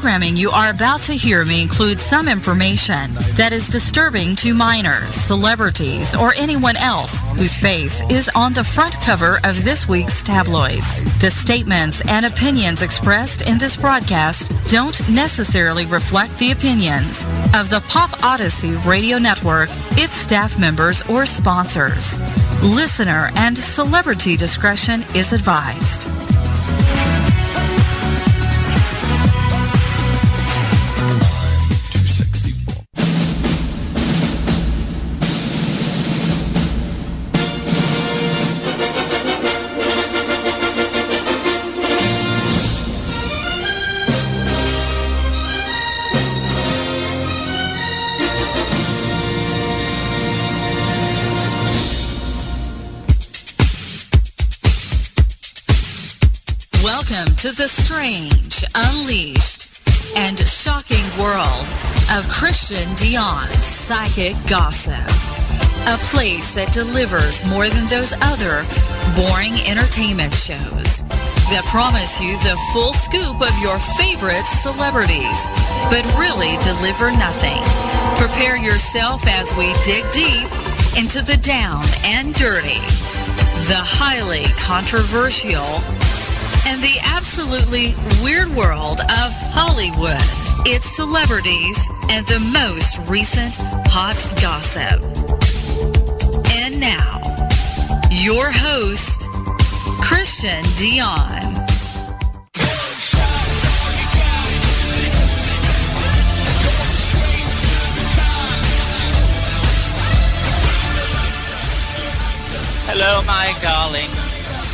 programming you are about to hear may include some information that is disturbing to minors, celebrities, or anyone else whose face is on the front cover of this week's tabloids. The statements and opinions expressed in this broadcast don't necessarily reflect the opinions of the Pop Odyssey Radio Network, its staff members, or sponsors. Listener and celebrity discretion is advised. Welcome to the strange, unleashed, and shocking world of Christian Dion's Psychic Gossip. A place that delivers more than those other boring entertainment shows that promise you the full scoop of your favorite celebrities, but really deliver nothing. Prepare yourself as we dig deep into the down and dirty, the highly controversial, and the absolutely weird world of Hollywood, its celebrities, and the most recent hot gossip. And now, your host, Christian Dion. Hello, my darling.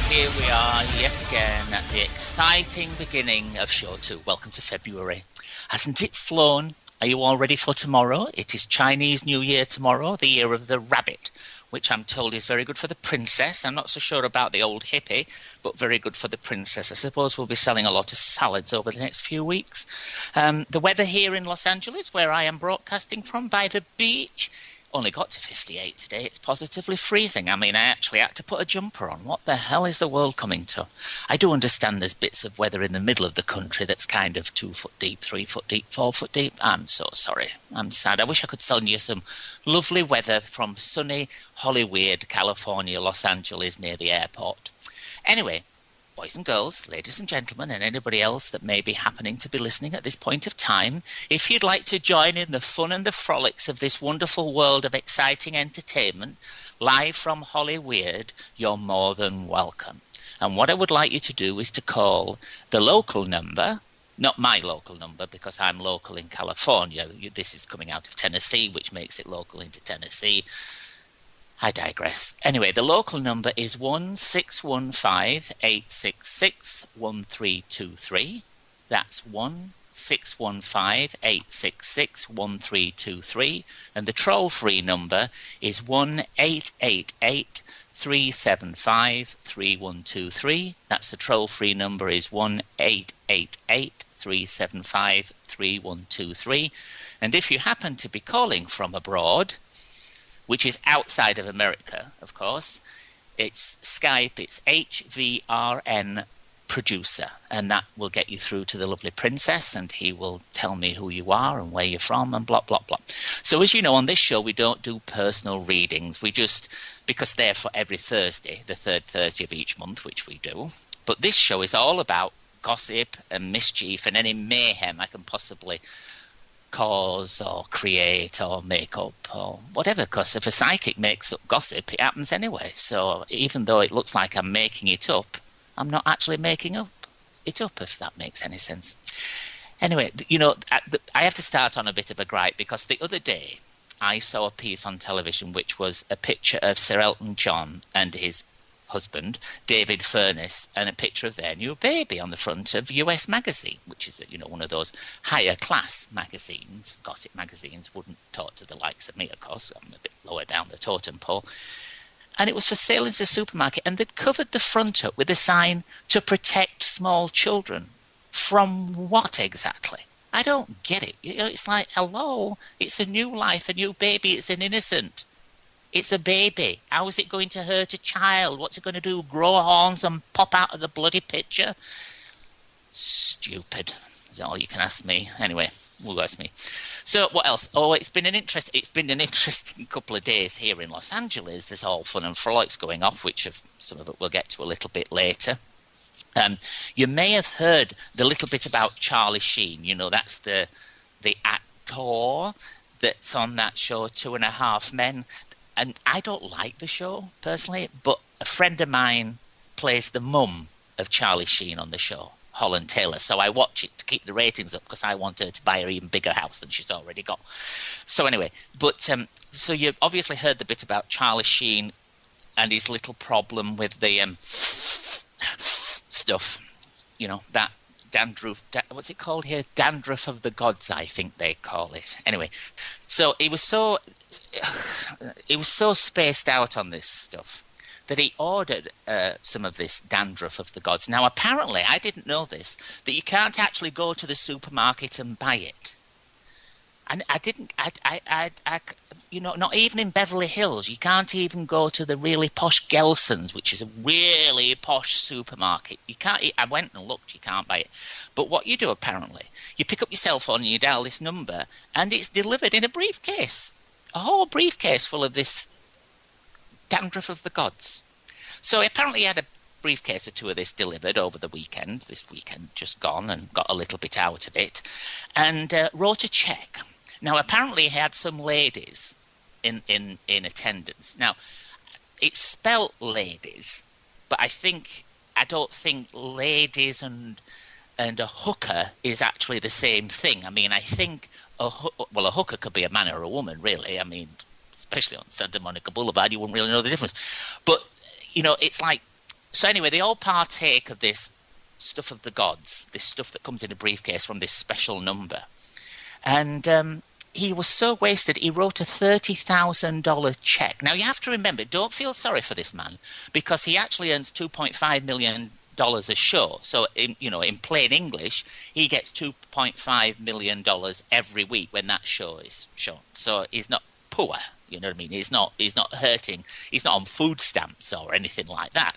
Here we are yet again at the exciting beginning of show 2. Welcome to February. Hasn't it flown? Are you all ready for tomorrow? It is Chinese New Year tomorrow, the year of the rabbit, which I'm told is very good for the princess. I'm not so sure about the old hippie, but very good for the princess. I suppose we'll be selling a lot of salads over the next few weeks. The weather here in Los Angeles, where I am broadcasting from by the beach, only got to 58 today. It's positively freezing. I mean, I actually had to put a jumper on. What the hell is the world coming to? I do understand there's bits of weather in the middle of the country that's kind of 2 foot deep, 3 foot deep, 4 foot deep. I'm so sorry. I'm sad. I wish I could send you some lovely weather from sunny Hollyweird, California, Los Angeles, near the airport. Anyway, boys and girls, ladies and gentlemen, and anybody else that may be happening to be listening at this point of time, if you'd like to join in the fun and the frolics of this wonderful world of exciting entertainment, live from Hollyweird, you're more than welcome. And what I would like you to do is to call the local number, not my local number because I'm local in California. This is coming out of Tennessee, which makes it local into Tennessee. I digress. Anyway, the local number is 1-615-866-1323. That's 1-615-866-1323. And the toll-free number is 1-888-375-3123. That's the toll-free number is 1-888-375-3123. And if you happen to be calling from abroad, which is outside of America, of course, it's Skype, it's HVRN producer, and that will get you through to the lovely princess, and he will tell me who you are and where you're from and blah, blah, blah. So as you know, on this show, we don't do personal readings. We just, because they're for every Thursday, the third Thursday of each month, which we do. But this show is all about gossip and mischief and any mayhem I can possibly cause or create or make up or whatever, because if a psychic makes up gossip, it happens anyway. So even though it looks like I'm making it up, I'm not actually making it up, if that makes any sense. Anyway, you know, I have to start on a bit of a gripe, because the other day I saw a piece on television which was a picture of Sir Elton John and his husband, David Furness, and a picture of their new baby on the front of US Magazine, which is, you know, one of those higher class magazines. Gossip magazines wouldn't talk to the likes of me, of course. I'm a bit lower down the totem pole. And it was for sale in the supermarket, and they'd covered the front up with a sign, "To protect small children." From what exactly? I don't get it. You know, it's like, hello, it's a new life, a new baby, it's an innocent. It's a baby. How is it going to hurt a child? What's it going to do? Grow horns and pop out of the bloody picture? Stupid. That's all you can ask me. Anyway, we'll ask me. So what else? Oh, it's been an interesting couple of days here in Los Angeles. There's all fun and frolics going off, which some of it we'll get to a little bit later. You may have heard the little bit about Charlie Sheen. You know, that's the actor that's on that show, 2.5 Men. And I don't like the show, personally, but a friend of mine plays the mum of Charlie Sheen on the show, Holland Taylor. So I watch it to keep the ratings up because I want her to buy her even bigger house than she's already got. So anyway, so you obviously heard the bit about Charlie Sheen and his little problem with the stuff, you know, that dandruff, what's it called here? Dandruff of the gods, I think they call it. Anyway, so he was so spaced out on this stuff that he ordered some of this dandruff of the gods. Now, apparently, I didn't know this, that you can't actually go to the supermarket and buy it. And you know, not even in Beverly Hills. You can't even go to the really posh Gelson's, which is a really posh supermarket. You can't. I went and looked. You can't buy it. But what you do, apparently, you pick up your cell phone and you dial this number, and it's delivered in a briefcase. A whole briefcase full of this dandruff of the gods. So apparently he had a briefcase or two of this delivered over the weekend, this weekend just gone, and got a little bit out of it, and wrote a check. Now, apparently he had some ladies in attendance. Now, it's spelt ladies, but I don't think ladies and a hooker is actually the same thing. I mean, I think a hooker could be a man or a woman, really. I mean, especially on Santa Monica Boulevard, you wouldn't really know the difference. But, you know, it's like... So anyway, they all partake of this stuff of the gods, this stuff that comes in a briefcase from this special number. And he was so wasted, he wrote a $30,000 check. Now, you have to remember, don't feel sorry for this man, because he actually earns $2.5 million a show. So, in plain English, he gets $2.5 million every week when that show is shown. So he's not poor, you know what I mean? He's not hurting. He's not on food stamps or anything like that.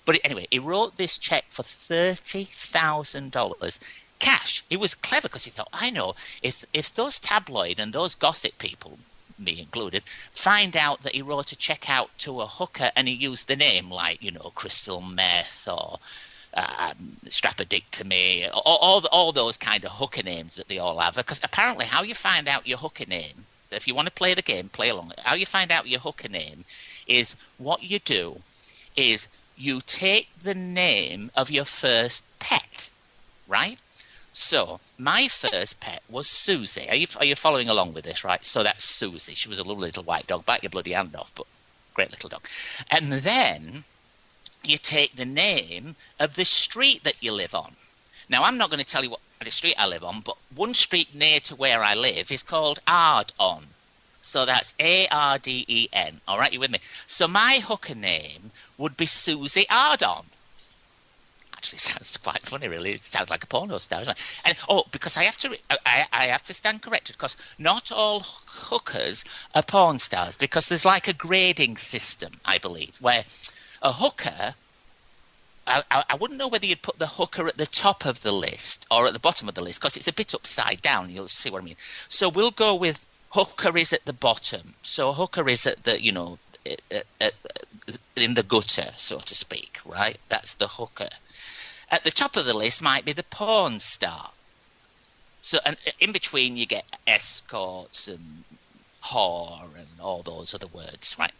But anyway, he wrote this check for $30,000 cash. He was clever because he thought, I know, if those tabloid and those gossip people, me included, find out that he wrote a check out to a hooker and he used the name like, you know, Crystal Meth or Strapodictomy, all those kind of hooker names that they all have. Because apparently how you find out your hooker name, if you want to play the game, play along, how you find out your hooker name is what you do is you take the name of your first pet, right? So my first pet was Susie. Are you following along with this, right? So that's Susie. She was a lovely little white dog. Bite your bloody hand off, but great little dog. And then you take the name of the street that you live on. Now, I'm not going to tell you what the street I live on, but one street near to where I live is called Ardon. So that's Arden. All right, you with me? So my hooker name would be Susie Ardon. Actually, sounds quite funny, really. It sounds like a porno star. And because I have to stand corrected, because not all hookers are porn stars, because there's like a grading system, I believe, where a hooker, I wouldn't know whether you'd put the hooker at the top of the list or at the bottom of the list, because it's a bit upside down. You'll see what I mean. So we'll go with hooker is at the bottom. So hooker is at the, in the gutter, so to speak, right? That's the hooker. At the top of the list might be the porn star. So, and in between you get escorts and whore and all those other words, right?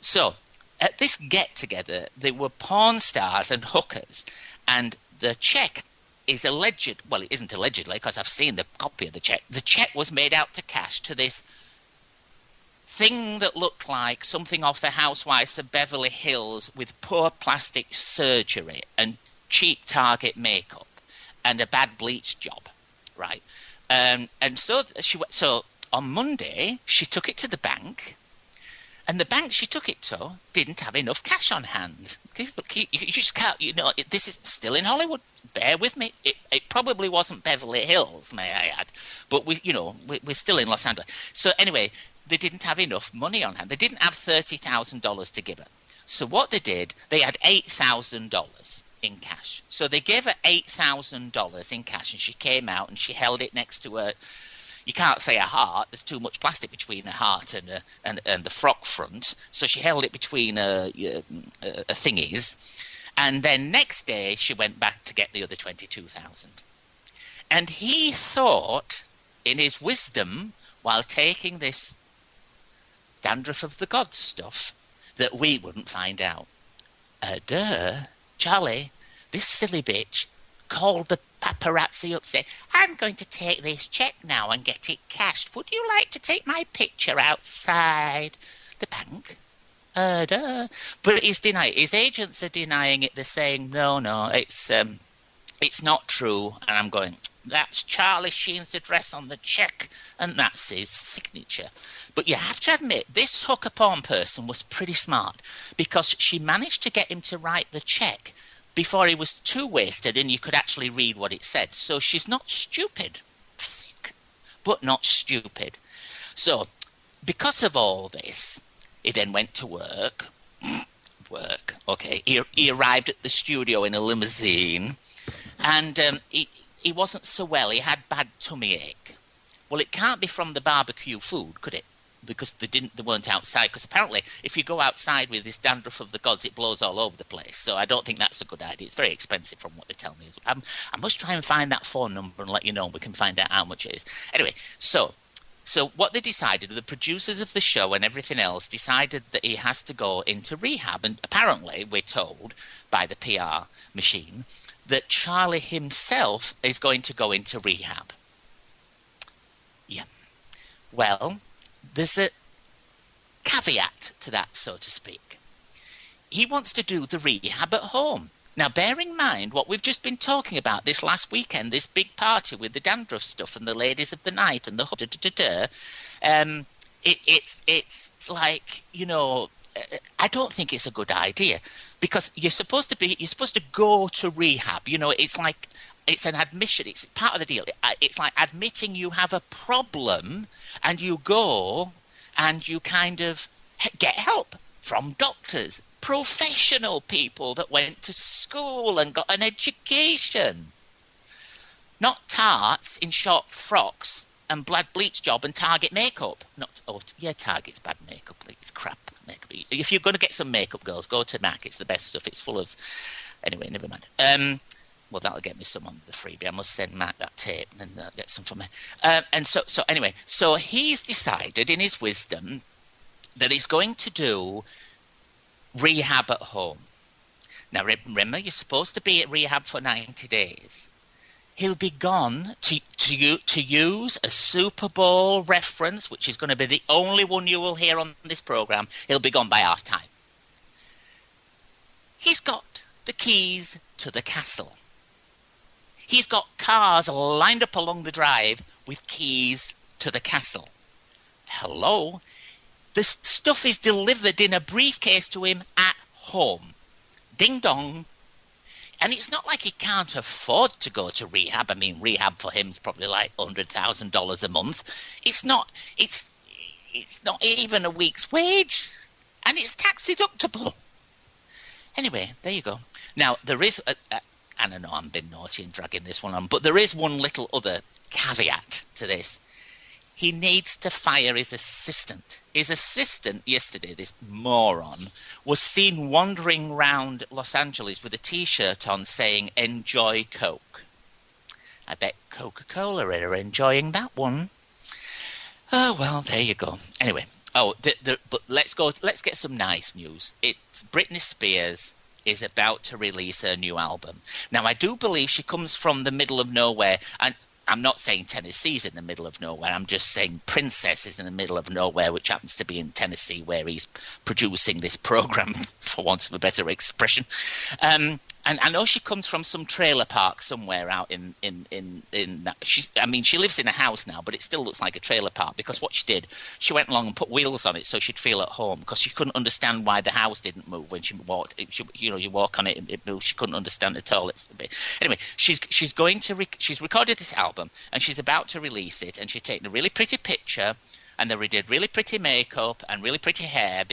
So, at this get-together, there were porn stars and hookers, and the check is alleged, well, it isn't allegedly, because I've seen the copy of the check. The check was made out to cash to this thing that looked like something off the Housewives of Beverly Hills with poor plastic surgery and cheap Target makeup and a bad bleach job, right? And so on Monday, she took it to the bank, and the bank she took it to didn't have enough cash on hand. You just can't, this is still in Hollywood. Bear with me. It probably wasn't Beverly Hills, may I add, but we're still in Los Angeles. So anyway, they didn't have enough money on hand. They didn't have $30,000 to give her. So what they did, they had $8,000. in cash. So they gave her $8,000 in cash, and she came out and she held it next to her. You can't say a heart. There's too much plastic between a heart and the frock front. So she held it between her thingies. And then next day she went back to get the other 22,000. And he thought, in his wisdom, while taking this dandruff of the gods stuff, that we wouldn't find out. Charlie, this silly bitch, called the paparazzi up, said, I'm going to take this check now and get it cashed. Would you like to take my picture outside the bank? But he's denying. His agents are denying it. They're saying, no, it's not true. And I'm going, that's Charlie Sheen's address on the check, and that's his signature. But you have to admit, this hooker porn person was pretty smart, because she managed to get him to write the check before he was too wasted and you could actually read what it said. So she's not stupid. Thick, but not stupid. So, because of all this, he then went to work. Okay. He arrived at the studio in a limousine, and he wasn't so well. He had bad tummy ache. Well, it can't be from the barbecue food, could it? Because they weren't outside. Because apparently, if you go outside with this dandruff of the gods, it blows all over the place. So I don't think that's a good idea. It's very expensive from what they tell me. I must try and find that phone number and let you know. We can find out how much it is. Anyway, so what they decided, the producers of the show and everything else, decided that he has to go into rehab. And apparently, we're told by the PR machine that Charlie himself is going to go into rehab. Yeah. Well, there's a caveat to that, so to speak. He wants to do the rehab at home. Now, bear in mind what we've just been talking about this last weekend, this big party with the dandruff stuff and the ladies of the night and the it's like, I don't think it's a good idea, because you're supposed to go to rehab. It's like, it's an admission. It's part of the deal. It's like admitting you have a problem, and you go and you kind of get help from doctors, professional people that went to school and got an education. Not tarts in short frocks and blood bleach job and Target makeup. Target's bad makeup. It's crap makeup. If you're going to get some makeup, girls, go to MAC. It's the best stuff. It's full of... Anyway, never mind. Well, that'll get me some on the freebie. I must send Matt that tape and then get some for me. So he's decided in his wisdom that he's going to do rehab at home. Now, remember, you're supposed to be at rehab for 90 days. He'll be gone, to use a Super Bowl reference, which is going to be the only one you will hear on this programme, he'll be gone by half time. He's got the keys to the castle. He's got cars lined up along the drive with keys to the castle. Hello? The stuff is delivered in a briefcase to him at home. Ding dong. And it's not like he can't afford to go to rehab. I mean, rehab for him is probably like $100,000 a month. It's not even a week's wage. And it's tax deductible. Anyway, there you go. Now, there is... I don't know, I'm being naughty and dragging this one on, but there is one little other caveat to this. He needs to fire his assistant. His assistant yesterday, this moron, was seen wandering around Los Angeles with a T-shirt on saying, "Enjoy Coke." I bet Coca-Cola are enjoying that one. Oh, well, there you go. Anyway, but let's get some nice news. It's Britney Spears is about to release her new album. Now, I do believe she comes from the middle of nowhere, and I'm not saying Tennessee's in the middle of nowhere. I'm just saying Princess is in the middle of nowhere, which happens to be in Tennessee, where he's producing this program, for want of a better expression. And I know she comes from some trailer park somewhere out in that. She lives in a house now, but it still looks like a trailer park, because what she did, she went along and put wheels on it so she'd feel at home, because she couldn't understand why the house didn't move when she walked. You walk on it, it moves. She couldn't understand at all. Anyway, she's recorded this album and she's about to release it, and she's taken a really pretty picture, and they did really pretty makeup and really pretty hair,